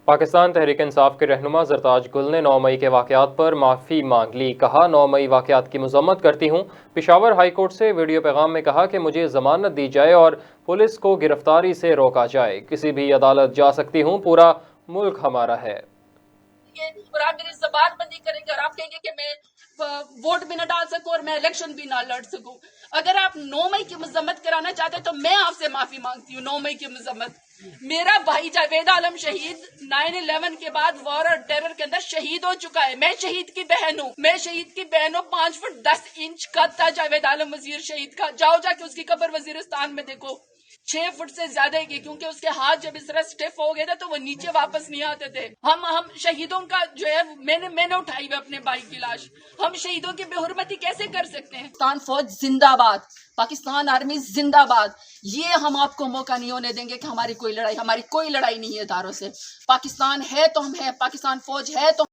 پاکستان تحریک انصاف کے رہنما زرتاج گل نے 9 مئی کے واقعات پر معافی مانگ لی۔ کہا 9 مئی واقعات کی مذمت کرتی ہوں۔ پشاور ہائی کورٹ سے ویڈیو پیغام میں کہا کہ مجھے ضمانت دی جائے اور پولیس کو گرفتاری سے روکا جائے۔ کسی بھی عدالت جا سکتی ہوں، پورا ملک ہمارا ہے۔ اور آپ میری زبان بندی کریں گے اور آپ کہیں گے کہ میں ووٹ بھی نہ ڈال سکوں اور میں الیکشن بھی نہ لڑ سکوں۔ اگر آپ 9 مئی کی مذمت کرانا چاہتے ہیں تو میں آپ سے معافی مانگتی ہوں۔ 9 مئی کی مذمت، میرا بھائی جاوید عالم شہید 9/11 کے بعد وار اور ٹیرر کے اندر شہید ہو چکا ہے۔ میں شہید کی بہن ہوں، 5 فٹ 10 انچ قد تھا جاوید عالم وزیر شہید کا۔ جاؤ جا کے اس کی قبر وزیرستان میں دیکھو، 6 فٹ سے زیادہ کی، کیونکہ اس کے ہاتھ جب اس طرح سٹیف ہو گئے تھے تو وہ نیچے واپس نہیں آتے تھے۔ ہم شہیدوں کا جو ہے میں نے اٹھائی ہوئی اپنے بھائی کی لاش، ہم شہیدوں کی بے حرمتی کیسے کر سکتے ہیں؟ پاکستان فوج زندہ باد، پاکستان آرمی زندہ باد۔ یہ ہم آپ کو موقع نہیں ہونے دیں گے کہ ہماری کوئی لڑائی نہیں ہے اداروں سے۔ پاکستان ہے تو ہم ہیں، پاکستان فوج ہے تو